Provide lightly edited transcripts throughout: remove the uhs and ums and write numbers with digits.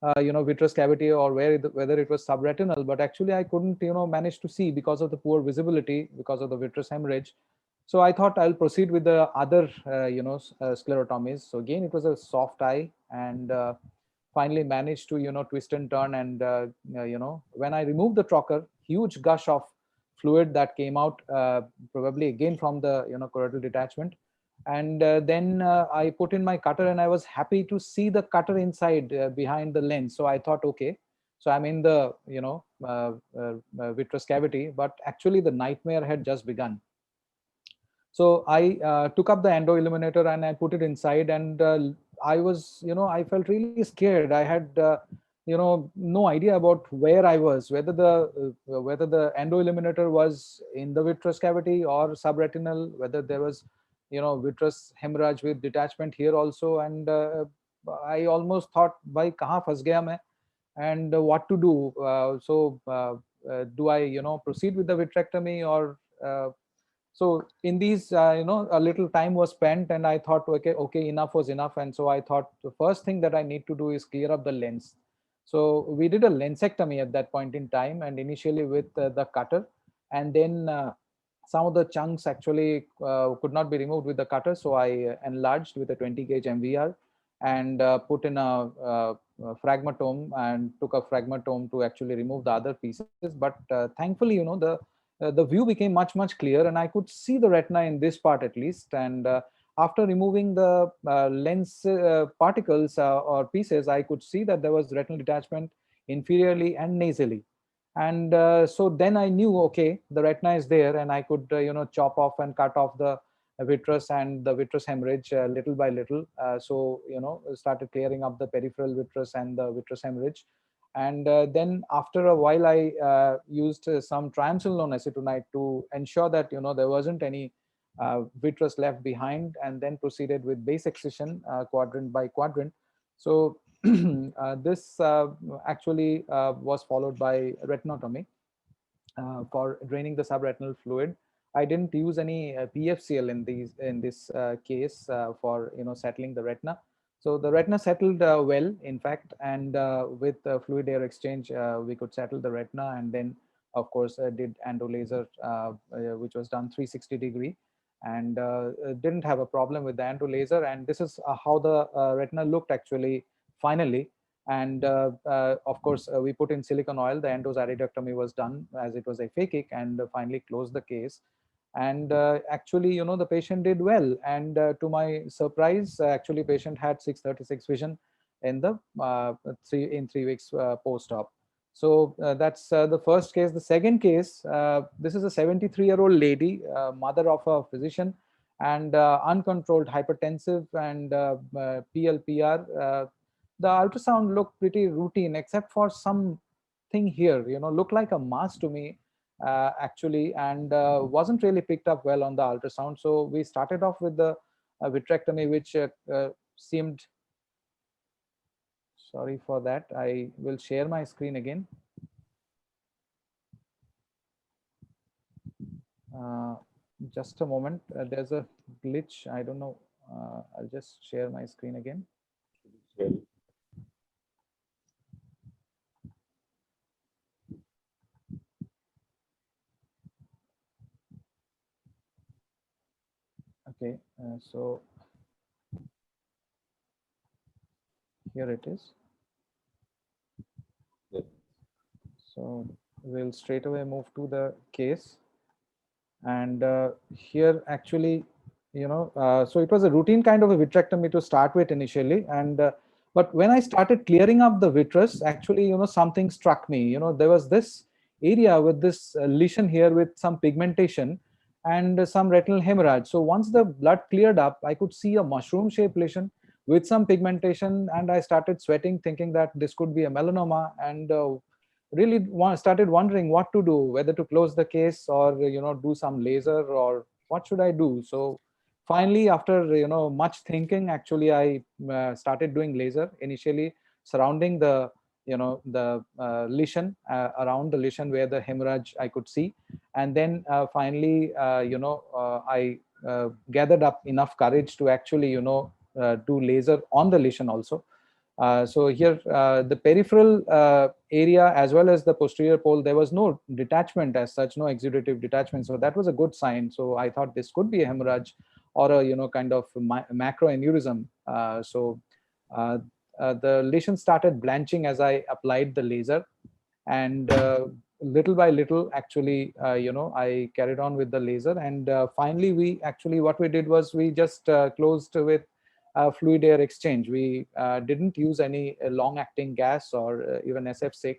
vitreous cavity, or whether it was subretinal, but actually I couldn't manage to see because of the poor visibility, because of the vitreous hemorrhage. So I thought I'll proceed with the other sclerotomies. So again, it was a soft eye, and finally managed to twist and turn, and when I removed the trocar, huge gush of fluid that came out, probably again from the choroidal detachment. And then I put in my cutter, and I was happy to see the cutter inside, behind the lens. So I thought, okay, so I'm in the vitreous cavity, but actually the nightmare had just begun. So I took up the endo illuminator and I put it inside, and I felt really scared. I had no idea about where I was, whether the endo illuminator was in the vitreous cavity or subretinal, whether there was vitreous hemorrhage with detachment here also. And I almost thought, bhai kahan phas gaya main, and what to do. Do I proceed with the vitrectomy, or so in these a little time was spent, and I thought, okay, enough was enough. And so I thought the first thing that I need to do is clear up the lens. So we did a lensectomy at that point in time, and initially with the cutter, and then some of the chunks actually could not be removed with the cutter, so I enlarged with a 20 gauge MVR, and put in a fragmatome, and took a fragmatome to actually remove the other pieces. But thankfully, the view became much clearer, and I could see the retina in this part at least. And after removing the lens particles or pieces, I could see that there was retinal detachment inferiorly and nasally. And so then I knew, okay, the retina is there, and I could chop off and cut off the vitreous and the vitreous hemorrhage little by little. So started clearing up the peripheral vitreous and the vitreous hemorrhage. And then after a while, I used some triamcinolone acetonide to ensure that there wasn't any vitreous left behind, and then proceeded with base excision quadrant by quadrant. So this actually was followed by retinotomy for draining the subretinal fluid. I didn't use any PFCL in this case for settling the retina. So the retina settled well, in fact, and with fluid air exchange, we could settle the retina. And then, of course, did endo laser, which was done 360-degree, and didn't have a problem with the endo laser. And this is how the retina looked actually finally. And of course, we put in silicone oil. The endozyridectomy was done as it was aphakic, and finally closed the case. And actually, the patient did well. And to my surprise, actually, patient had 636 vision in the 3 weeks post-op. So that's the first case. The second case, this is a 73-year-old lady, mother of a physician, and uncontrolled hypertensive, and PLPR. The ultrasound looked pretty routine, except for something here, looked like a mass to me, actually, and wasn't really picked up well on the ultrasound. So we started off with the vitrectomy, which seemed, sorry for that, I will share my screen again. Uh, just a moment, there's a glitch, I don't know. I'll just share my screen again. Okay, so here it is. So we'll straight away move to the case. And here actually, so it was a routine kind of a vitrectomy to start with initially. And but when I started clearing up the vitreous, actually, something struck me. There was this area with this lesion here with some pigmentation and some retinal hemorrhage. So once the blood cleared up, I could see a mushroom shaped lesion with some pigmentation, and I started sweating, thinking that this could be a melanoma. And really started wondering what to do, whether to close the case, or do some laser, or what should I do. So finally, after much thinking, actually I started doing laser initially, surrounding the lesion, around the lesion where the hemorrhage I could see. And then finally I gathered up enough courage to actually do laser on the lesion also. So here, the peripheral area as well as the posterior pole, there was no detachment as such, no exudative detachment. So that was a good sign. So I thought this could be a hemorrhage or a kind of macroaneurysm. Uh, the lesion started blanching as I applied the laser, and little by little, actually, I carried on with the laser, and finally, what we did was we just closed with fluid air exchange. We didn't use any long acting gas or even SF6.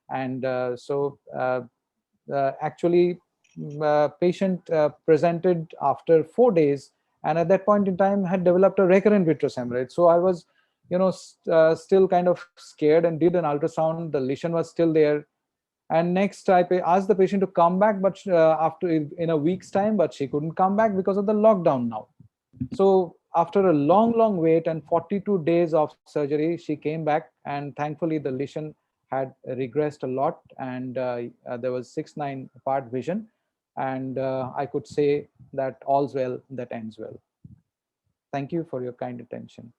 And actually, patient presented after 4 days, and at that point in time had developed a recurrent vitreous hemorrhage. So I was still kind of scared, and did an ultrasound. The lesion was still there. And next, asked the patient to come back, but after in a week's time, but she couldn't come back because of the lockdown now. So after a long wait and 42 days of surgery, she came back, and thankfully the lesion had regressed a lot, and there was 6/9 part vision, and I could say that all's well that ends well. Thank you for your kind attention.